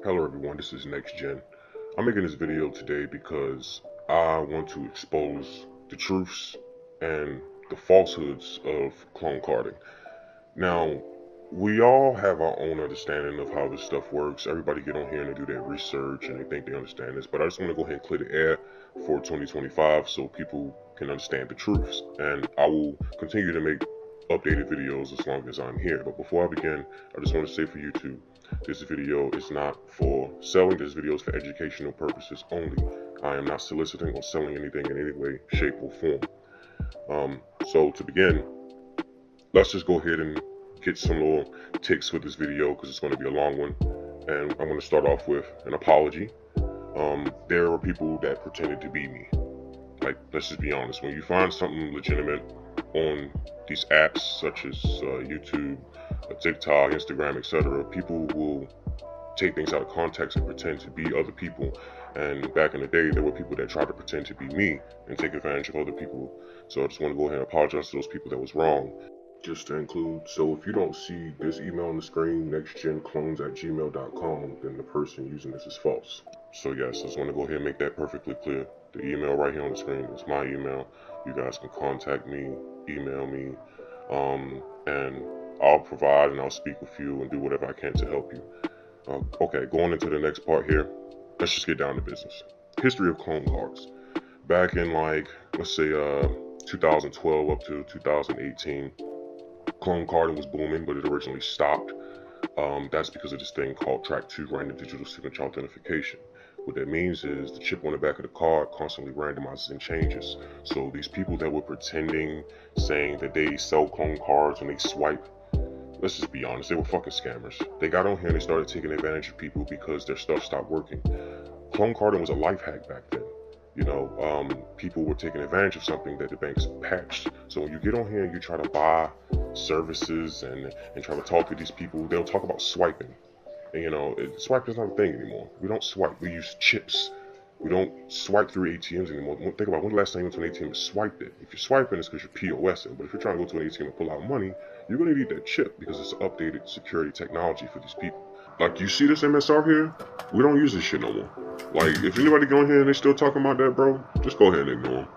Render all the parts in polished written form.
Hello everyone, this is Next Gen. I'm making this video today because I want to expose the truths and the falsehoods of clone carding. Now, we all have our own understanding of how this stuff works. Everybody get on here and they do their research and they think they understand this, but I just want to go ahead and clear the air for 2025 so people can understand the truths. And I will continue to make updated videos as long as I'm here. But before I begin, I just want to say for YouTube, this video is not for selling. This video is for educational purposes only. I am not soliciting or selling anything in any way, shape, or form. So to begin, let's just go ahead and get some little ticks with this video because it's going to be a long one. And I'm going to start off with an apology. There are people that pretended to be me. Like, let's just be honest. When you find something legitimate on these apps such as YouTube, TikTok, Instagram, etc., people will take things out of context and pretend to be other people. And back in the day, there were people that tried to pretend to be me and take advantage of other people. So I just want to go ahead and apologize to those people that was wrong. Just to include, so if you don't see this email on the screen, nextgenclones@gmail.com, then the person using this is false. So yes, I just want to go ahead and make that perfectly clear. The email right here on the screen is my email. You guys can contact me, email me, and I'll provide and I'll speak with you and do whatever I can to help you. Okay, going into the next part here, let's just get down to business. History of clone cards. Back in let's say 2012 up to 2018, clone carding was booming, but it originally stopped. That's because of this thing called Track 2 random digital signature authentication. What that means is the chip on the back of the card constantly randomizes and changes. So these people that were pretending, saying that they sell clone cards when they swipe, let's just be honest, they were fucking scammers. They got on here and they started taking advantage of people because their stuff stopped working. Clone carding was a life hack back then. You know, people were taking advantage of something that the banks patched. So when you get on here and you try to buy services and try to talk to these people, they'll talk about swiping. And you know, swipe is not a thing anymore. We don't swipe, we use chips. We don't swipe through ATMs anymore. Think about when the last time you went to an ATM and swiped it. If you're swiping, it's because you're POSing. But if you're trying to go to an ATM and pull out money, you're going to need that chip because it's updated security technology for these people. Like, you see this MSR here? We don't use this shit no more. Like, if anybody go in here and they still talking about that, bro, just go ahead and ignore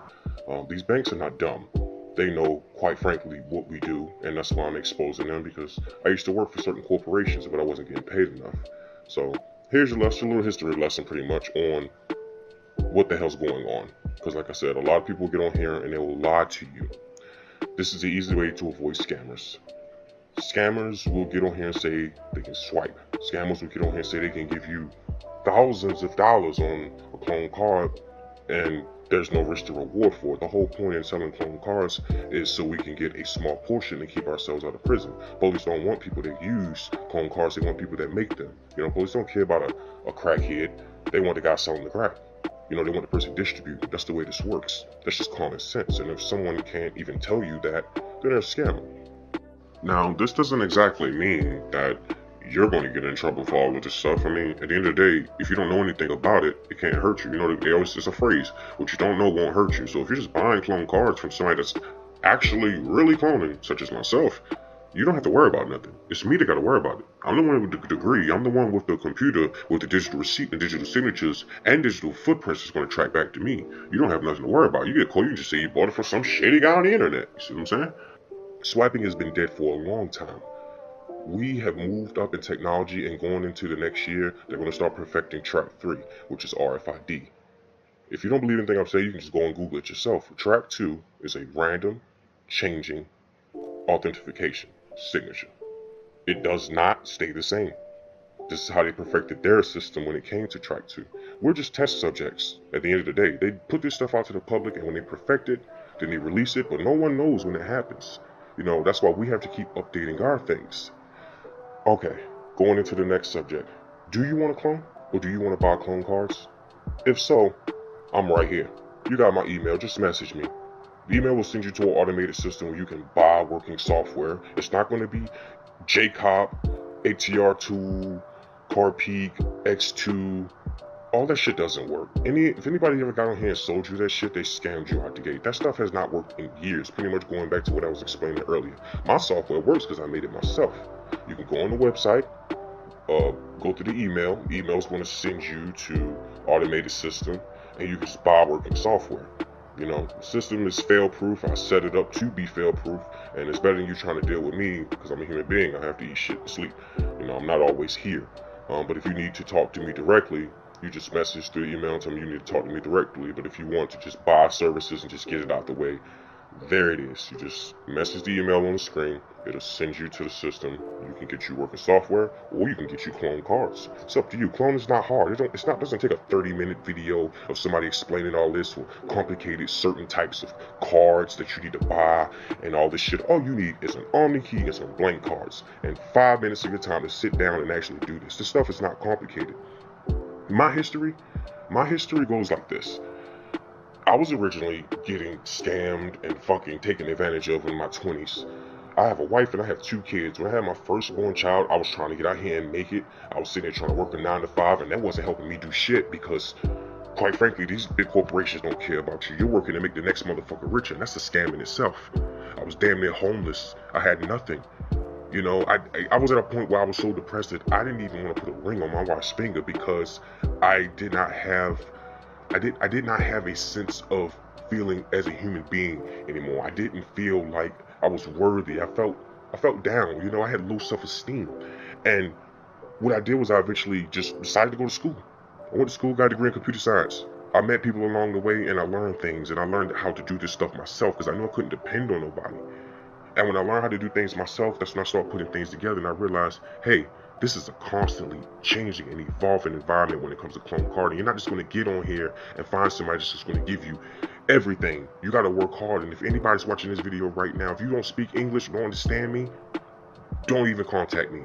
them. These banks are not dumb. They know, quite frankly, what we do, and that's why I'm exposing them, because I used to work for certain corporations, but I wasn't getting paid enough. So here's your lesson, a little history lesson pretty much on what the hell's going on. Because like I said, a lot of people get on here and they will lie to you. This is the easy way to avoid scammers. Scammers will get on here and say they can swipe. Scammers will get on here and say they can give you thousands of dollars on a clone card, and there's no risk to reward for it. The whole point in selling clone cards is so we can get a small portion and keep ourselves out of prison. Police don't want people that use clone cards, they want people that make them. You know, police don't care about a crackhead. They want the guy selling the crack. You know, they want the person distributing. That's the way this works. That's just common sense. And if someone can't even tell you that, then they're a scammer. Now, this doesn't exactly mean that you're going to get in trouble for all of this stuff. I mean, at the end of the day, if you don't know anything about it, it can't hurt you. You know, they always, it's a phrase, what you don't know won't hurt you. So if you're just buying clone cards from somebody that's actually really cloning, such as myself, you don't have to worry about nothing. It's me that got to worry about it. I'm the one with the degree. I'm the one with the computer with the digital receipt and digital signatures and digital footprints that's going to track back to me. You don't have nothing to worry about. You get caught, you just say you bought it from some shady guy on the internet. You see what I'm saying? Swiping has been dead for a long time. We have moved up in technology, and going into the next year, they're going to start perfecting Track 3, which is RFID. If you don't believe anything I'm saying, you can just go and Google it yourself. Track 2 is a random, changing authentication signature. It does not stay the same. This is how they perfected their system when it came to Track 2. We're just test subjects at the end of the day. They put this stuff out to the public, and when they perfect it, then they release it, but no one knows when it happens. You know, that's why we have to keep updating our things. Okay, going into the next subject. Do you want to clone, or do you want to buy clone cards? If so, I'm right here. You got my email, just message me. The email will send you to an automated system where you can buy working software. It's not going to be JCOP, ATR2, CarPeak, X2. All that shit doesn't work. If anybody ever got on here and sold you that shit, they scammed you out the gate. That stuff has not worked in years. Pretty much going back to what I was explaining earlier. My software works because I made it myself. You can go on the website, go through the email. Email is going to send you to automated system, and you can just buy working software. You know, the system is fail-proof. I set it up to be fail-proof, and it's better than you trying to deal with me because I'm a human being. I have to eat shit and sleep. You know, I'm not always here. But if you need to talk to me directly, you just message through email and tell me you need to talk to me directly. But if you want to just buy services and just get it out the way, there it is. You just message the email on the screen. It'll send you to the system. You can get you working software, or you can get you clone cards. It's up to you. Clone is not hard. It doesn't take a 30-minute video of somebody explaining all this or complicated certain types of cards that you need to buy and all this shit. All you need is an Omni key and some blank cards and 5 minutes of your time to sit down and actually do this. This stuff is not complicated. My history goes like this. I was originally getting scammed and fucking taken advantage of in my 20s. I have a wife and I have 2 kids. When I had my firstborn child, I was trying to get out here and make it. I was sitting there trying to work a 9 to 5, and that wasn't helping me do shit because, quite frankly, these big corporations don't care about you. You're working to make the next motherfucker richer, and that's a scam in itself. I was damn near homeless. I had nothing. You know, I was at a point where I was so depressed that I didn't even want to put a ring on my wife's finger because I did not have a sense of feeling as a human being anymore. I didn't feel like I was worthy. I felt down. You know, I had low self-esteem. And what I did was I eventually just decided to go to school. I went to school, got a degree in computer science. I met people along the way and I learned things, and I learned how to do this stuff myself because I knew I couldn't depend on nobody. And when I learned how to do things myself, that's when I started putting things together, and I realized, hey, this is a constantly changing and evolving environment when it comes to clone carding. You're not just going to get on here and find somebody that's just going to give you everything. You got to work hard. And if anybody's watching this video right now, if you don't speak English or don't understand me, don't even contact me.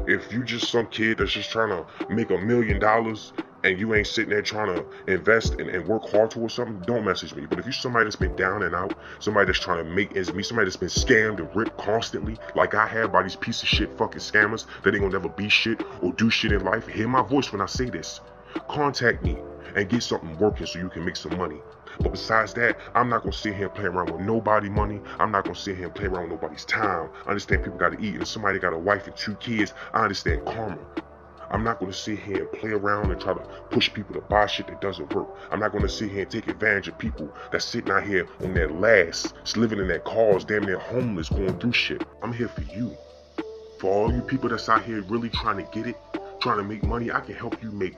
If you just some kid that's just trying to make $1 million and you ain't sitting there trying to invest and work hard towards something, don't message me. But if you're somebody that's been down and out, somebody that's trying to make ends meet, somebody that's been scammed and ripped constantly, like I have by these piece of shit fucking scammers that ain't gonna never be shit or do shit in life, hear my voice when I say this. Contact me and get something working so you can make some money. But besides that, I'm not gonna sit here and play around with nobody money. I'm not gonna sit here and play around with nobody's time. I understand people gotta eat, and if somebody got a wife and 2 kids, I understand karma. I'm not going to sit here and play around and try to push people to buy shit that doesn't work. I'm not going to sit here and take advantage of people that's sitting out here on their last, living in their cars, damn near homeless, going through shit. I'm here for you. For all you people that's out here really trying to get it, trying to make money, I can help you make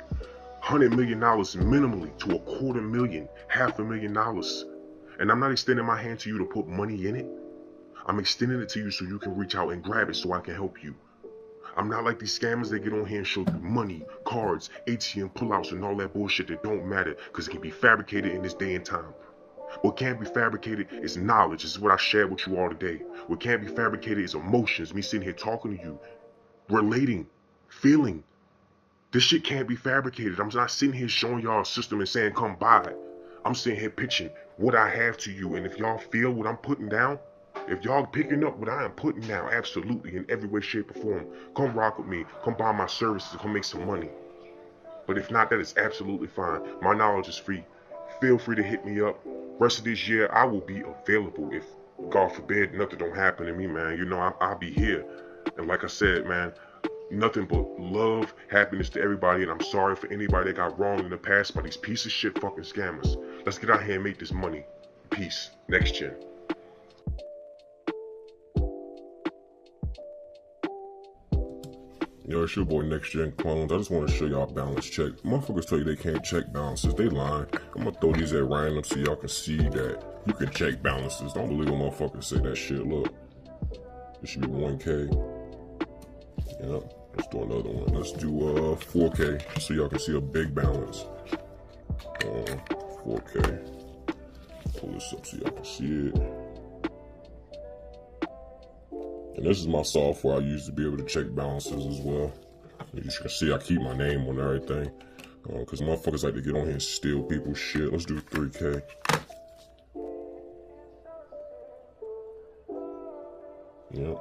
$100 million minimally to $250,000, $500,000. And I'm not extending my hand to you to put money in it. I'm extending it to you so you can reach out and grab it so I can help you. I'm not like these scammers that get on here and show you money, cards, ATM pullouts, and all that bullshit that don't matter because it can be fabricated in this day and time. What can't be fabricated is knowledge. This is what I shared with you all today. What can't be fabricated is emotions. Me sitting here talking to you, relating, feeling. This shit can't be fabricated. I'm not sitting here showing y'all a system and saying come buy it. I'm sitting here pitching what I have to you, and if y'all feel what I'm putting down, if y'all picking up what I am putting down, absolutely, in every way, shape, or form, come rock with me. Come buy my services. Come make some money. But if not, that is absolutely fine. My knowledge is free. Feel free to hit me up. Rest of this year, I will be available. If, God forbid, nothing don't happen to me, man. You know, I'll be here. And like I said, man, nothing but love, happiness to everybody. And I'm sorry for anybody that got wrong in the past by these piece of shit fucking scammers. Let's get out here and make this money. Peace. Next gen. Yo, it's your boy Next Gen Clones. I just want to show y'all balance check. Motherfuckers tell you they can't check balances. They lying. I'm gonna throw these at random so y'all can see that you can check balances. Don't believe a motherfucker say that shit. Look, this should be 1K. Yep. Let's do another one. Let's do 4K so y'all can see a big balance. 4K. Pull this up so y'all can see it. And this is my software I use to be able to check balances as well. As you can see, I keep my name on everything. Because motherfuckers like to get on here and steal people's shit. Let's do 3K. Yep.